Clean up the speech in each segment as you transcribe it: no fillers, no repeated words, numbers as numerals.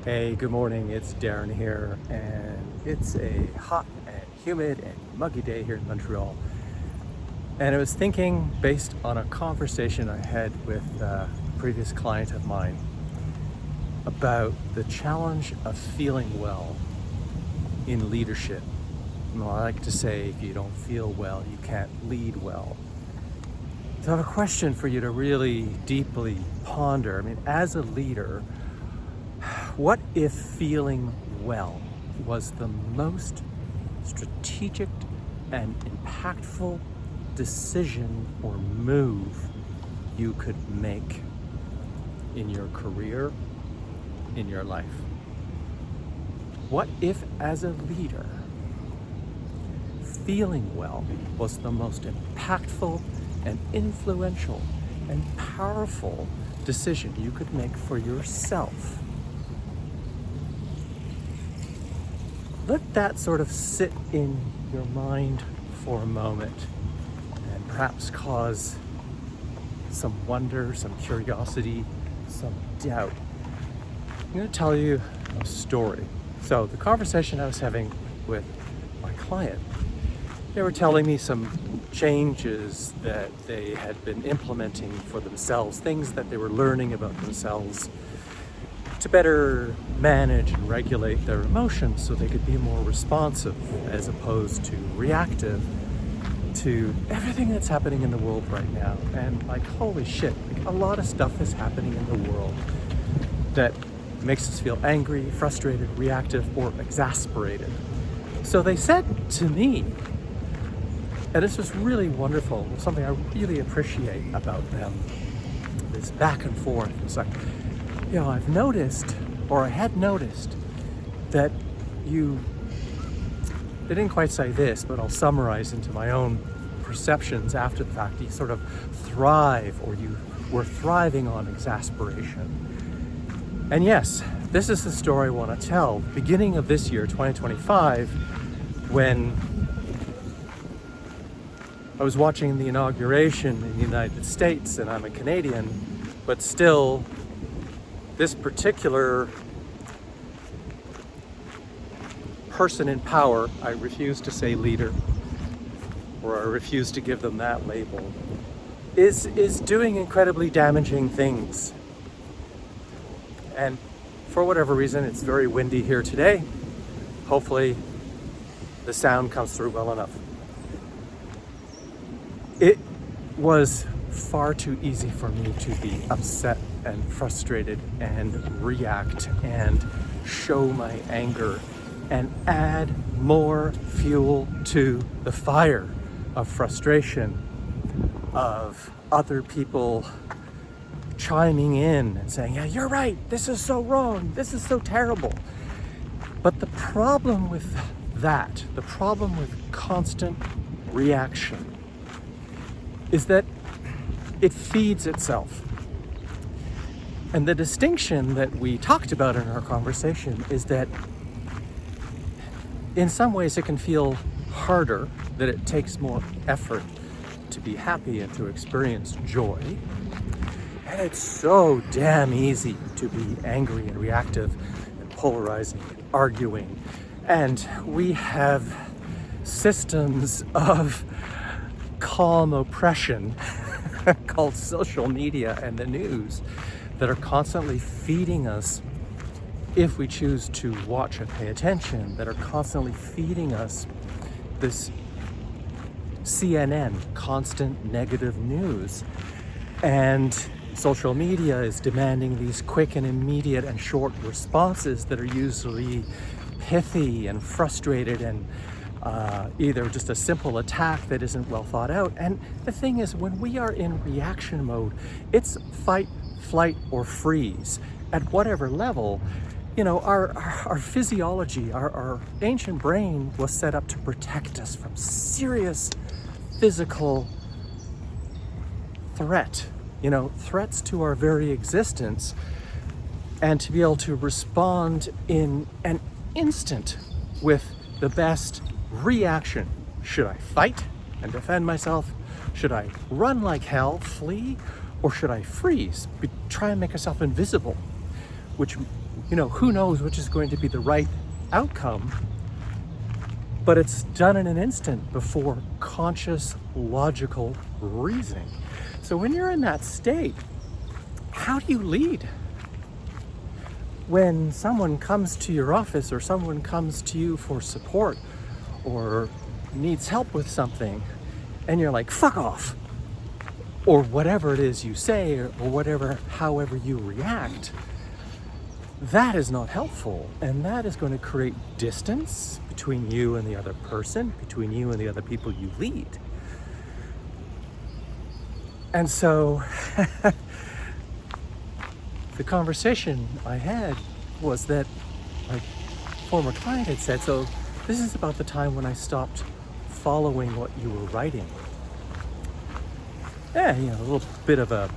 Hey, good morning. It's Darren here, and it's a hot and humid and muggy day here in Montreal. And I was thinking, based on a conversation I had with a previous client of mine, about the challenge of feeling well in leadership. Well, I like to say, if you don't feel well, you can't lead well. So I have a question for you to really deeply ponder. I mean, as a leader, what if feeling well was the most strategic and impactful decision or move you could make in your career, in your life? What if, as a leader, feeling well was the most impactful and influential and powerful decision you could make for yourself? Let that sort of sit in your mind for a moment and perhaps cause some wonder, some curiosity, some doubt. I'm going to tell you a story. So the conversation I was having with my client, they were telling me some changes that they had been implementing for themselves, things that they were learning about themselves to better manage and regulate their emotions so they could be more responsive as opposed to reactive to everything that's happening in the world right now. And like, holy shit, like, a lot of stuff is happening in the world that makes us feel angry, frustrated, reactive, or exasperated. So they said to me, and this was really wonderful, something I really appreciate about them, this back and forth. It's like, I've noticed, or I had noticed, that they didn't quite say this, but I'll summarize into my own perceptions after the fact. You sort of thrive, or you were thriving on exasperation. And yes, this is the story I want to tell. Beginning of this year, 2025, when I was watching the inauguration in the United States, and I'm a Canadian, but still, this particular person in power, I refuse to say leader, or I refuse to give them that label, is doing incredibly damaging things. And for whatever reason, it's very windy here today. Hopefully the sound comes through well enough. It was far too easy for me to be upset and frustrated and react and show my anger and add more fuel to the fire of frustration, of other people chiming in and saying, yeah, you're right, this is so wrong, this is so terrible. But the problem with that, the problem with constant reaction, is that it feeds itself. And the distinction that we talked about in our conversation is that in some ways it can feel harder, that it takes more effort to be happy and to experience joy. And it's so damn easy to be angry and reactive and polarizing and arguing. And we have systems of calm oppression called social media and the news that are constantly feeding us, if we choose to watch and pay attention, that are constantly feeding us this CNN, constant negative news. And social media is demanding these quick and immediate and short responses that are usually pithy and frustrated and either just a simple attack that isn't well thought out. And the thing is, when we are in reaction mode, it's fight, flight, or freeze. At whatever level, our physiology, our ancient brain was set up to protect us from serious physical threat, threats to our very existence, and to be able to respond in an instant with the best reaction. Should I fight and defend myself? Should I run like hell, flee? Or should I freeze, try and make myself invisible? Which who knows which is going to be the right outcome, but it's done in an instant before conscious, logical reasoning. So when you're in that state, how do you lead? When someone comes to your office or someone comes to you for support or needs help with something, and you're like, fuck off, or whatever it is you say, or however you react, that is not helpful. And that is going to create distance between you and the other person, between you and the other people you lead. And so the conversation I had was that my former client had said, so this is about the time when I stopped following what you were writing. Yeah, a little bit of a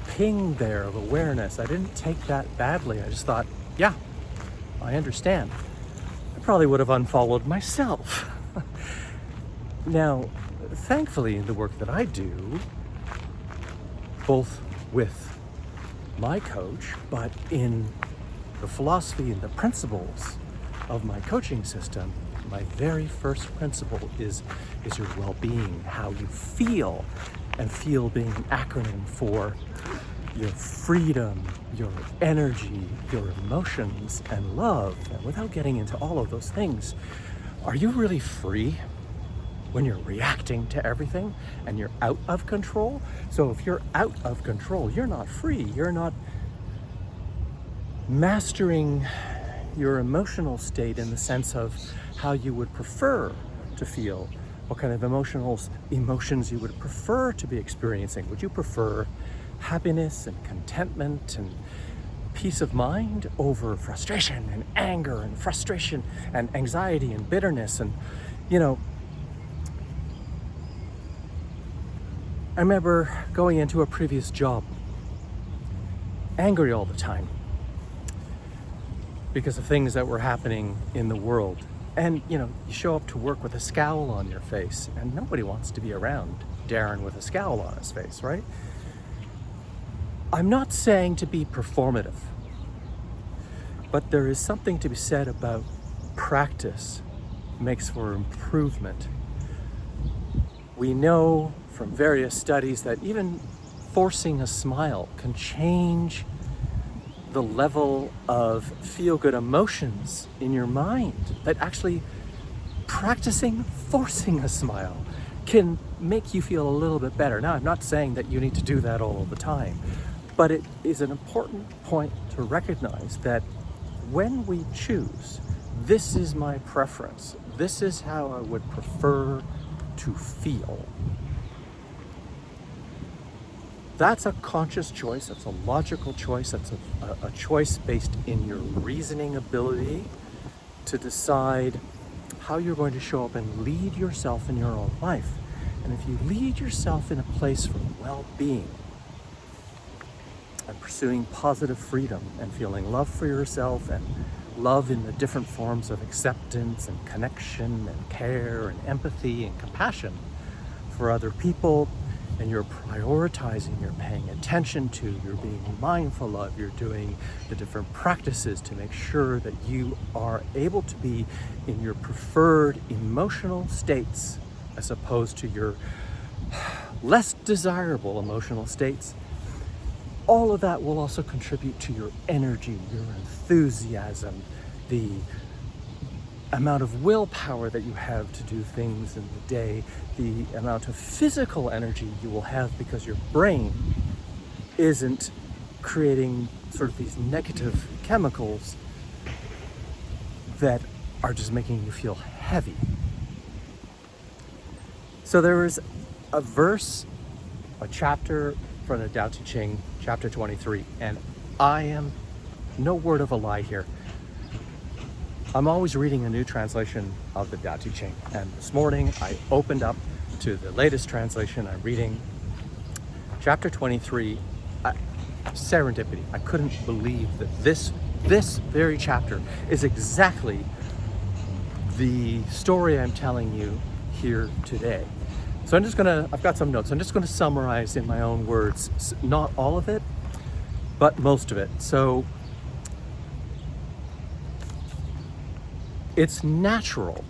ping there of awareness. I didn't take that badly. I just thought, yeah, I understand. I probably would have unfollowed myself. Now, thankfully, in the work that I do, both with my coach, but in the philosophy and the principles of my coaching system, my very first principle is your well-being, how you feel, and feel being an acronym for your freedom, your energy, your emotions, and love. And without getting into all of those things, are you really free when you're reacting to everything and you're out of control? So if you're out of control, you're not free. You're not mastering your emotional state in the sense of how you would prefer to feel, what kind of emotions you would prefer to be experiencing. Would you prefer happiness and contentment and peace of mind over frustration and anger and frustration and anxiety and bitterness? And I remember going into a previous job angry all the time because of things that were happening in the world. And you show up to work with a scowl on your face, and nobody wants to be around Darren with a scowl on his face, right? I'm not saying to be performative, but there is something to be said about practice makes for improvement. We know from various studies that even forcing a smile can change the level of feel-good emotions in your mind. That actually practicing forcing a smile can make you feel a little bit better. Now, I'm not saying that you need to do that all the time, but it is an important point to recognize that when we choose, this is my preference, this is how I would prefer to feel. That's a conscious choice, that's a logical choice, that's a choice based in your reasoning ability to decide how you're going to show up and lead yourself in your own life. And if you lead yourself in a place for well-being and pursuing positive freedom and feeling love for yourself and love in the different forms of acceptance and connection and care and empathy and compassion for other people, and you're prioritizing, you're paying attention to, you're being mindful of, you're doing the different practices to make sure that you are able to be in your preferred emotional states as opposed to your less desirable emotional states. All of that will also contribute to your energy, your enthusiasm, the amount of willpower that you have to do things in the day, the amount of physical energy you will have because your brain isn't creating sort of these negative chemicals that are just making you feel heavy. So there is a verse, a chapter from the Tao Te Ching, chapter 23, and I am no word of a lie here. I'm always reading a new translation of the Tao Te Ching, and this morning I opened up to the latest translation. I'm reading chapter 23. Serendipity. I couldn't believe that this very chapter is exactly the story I'm telling you here today. So I've got some notes. I'm just gonna summarize in my own words, not all of it, but most of it. So It's natural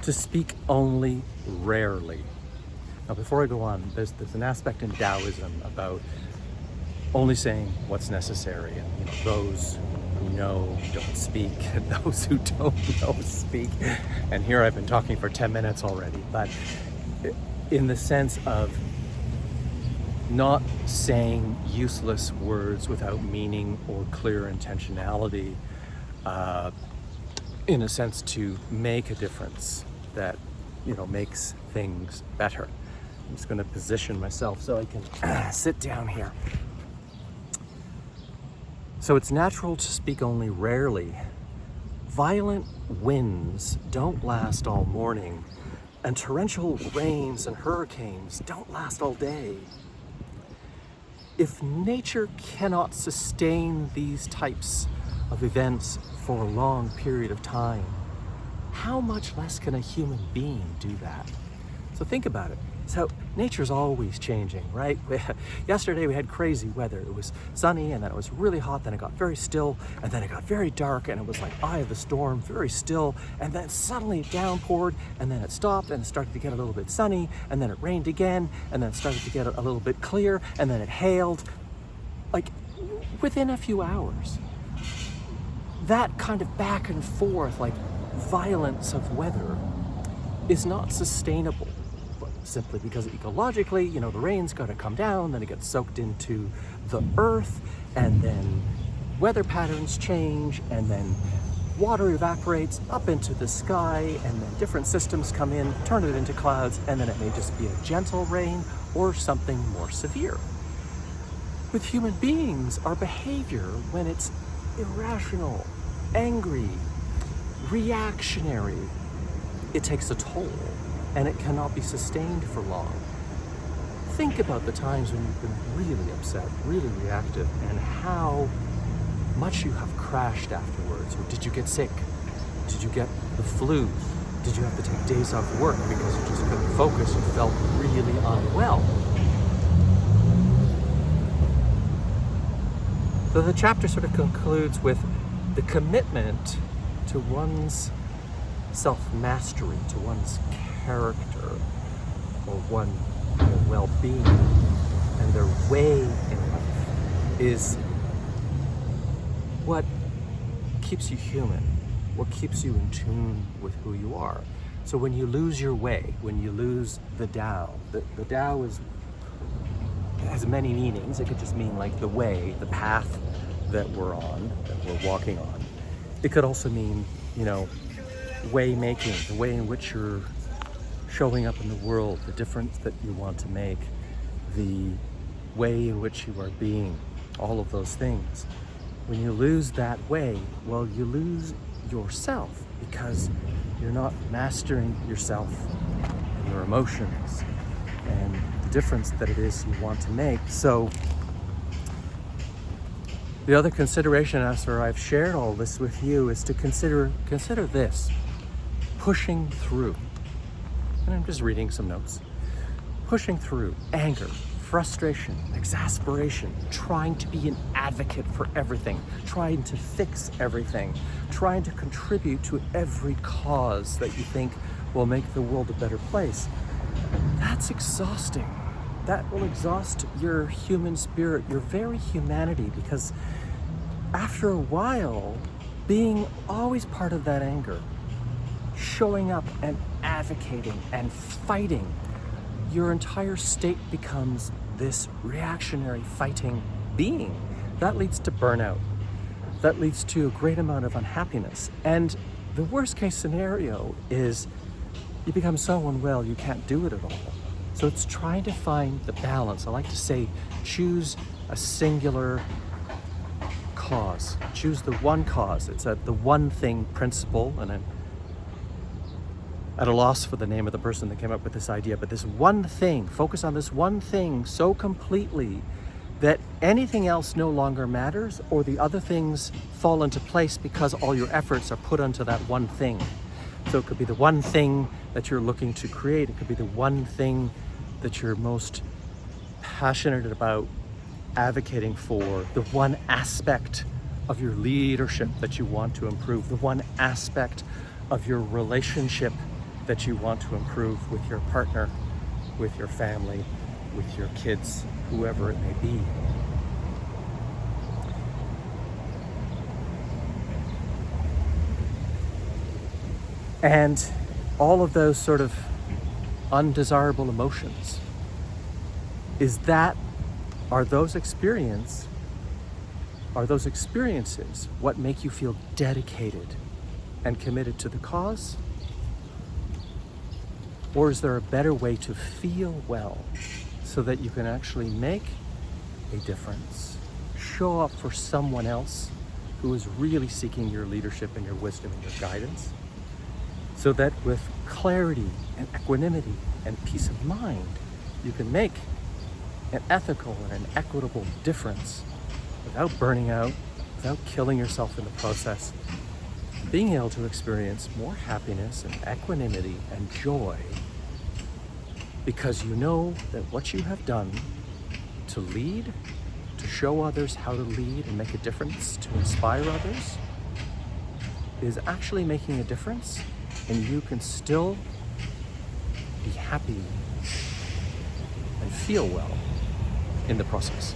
to speak only rarely. Now, before I go on, there's an aspect in Taoism about only saying what's necessary, and those who know don't speak, and those who don't know speak. And here I've been talking for 10 minutes already, but in the sense of not saying useless words without meaning or clear intentionality, in a sense to make a difference that makes things better. I'm just going to position myself so I can sit down here. So it's natural to speak only rarely. Violent winds don't last all morning, and torrential rains and hurricanes don't last all day. If nature cannot sustain these types of events for a long period of time, how much less can a human being do that? So think about it. So nature's always changing, right? Yesterday we had crazy weather. It was sunny, and then it was really hot, then it got very still, and then it got very dark, and it was like eye of the storm, very still, and then suddenly it downpoured, and then it stopped, and it started to get a little bit sunny, and then it rained again, and then it started to get a little bit clear, and then it hailed, like within a few hours. That kind of back and forth, like violence of weather, is not sustainable. Simply because ecologically, the rain's got to come down, then it gets soaked into the earth, and then weather patterns change, and then water evaporates up into the sky, and then different systems come in, turn it into clouds, and then it may just be a gentle rain or something more severe. With human beings, our behavior, when it's irrational, angry, reactionary, it takes a toll. And it cannot be sustained for long. Think about the times when you've been really upset, really reactive, and how much you have crashed afterwards. Or did you get sick? Did you get the flu? Did you have to take days off work because you just couldn't focus and felt really unwell? So the chapter sort of concludes with the commitment to one's self-mastery, to one's character, or one well-being, and their way in life is what keeps you human, what keeps you in tune with who you are. So when you lose your way, when you lose the Tao, the Tao has many meanings. It could just mean like the way, the path that we're on, that we're walking on. It could also mean, way making, the way in which you're showing up in the world, the difference that you want to make, the way in which you are being, all of those things. When you lose that way, well, you lose yourself because you're not mastering yourself and your emotions and the difference that it is you want to make. So the other consideration after I've shared all this with you is to consider this, pushing through. And I'm just reading some notes. Pushing through anger, frustration, exasperation, trying to be an advocate for everything, trying to fix everything, trying to contribute to every cause that you think will make the world a better place. That's exhausting. That will exhaust your human spirit, your very humanity, because after a while, being always part of that anger, showing up and advocating and fighting, your entire state becomes this reactionary fighting being. That leads to burnout. That leads to a great amount of unhappiness. And the worst case scenario is you become so unwell you can't do it at all. So it's trying to find the balance. I like to say, choose a singular cause. Choose the one cause. It's the one thing principle, and I'm at a loss for the name of the person that came up with this idea, but this one thing, focus on this one thing so completely that anything else no longer matters, or the other things fall into place because all your efforts are put onto that one thing. So it could be the one thing that you're looking to create. It could be the one thing that you're most passionate about advocating for, the one aspect of your leadership that you want to improve, the one aspect of your relationship that you want to improve with your partner, with your family, with your kids, whoever it may be. And all of those sort of undesirable emotions, are those experiences what make you feel dedicated and committed to the cause? Or is there a better way to feel well so that you can actually make a difference, show up for someone else who is really seeking your leadership and your wisdom and your guidance, so that with clarity and equanimity and peace of mind, you can make an ethical and an equitable difference without burning out, without killing yourself in the process, being able to experience more happiness and equanimity and joy because you know that what you have done to lead, to show others how to lead and make a difference, to inspire others, is actually making a difference, and you can still be happy and feel well in the process.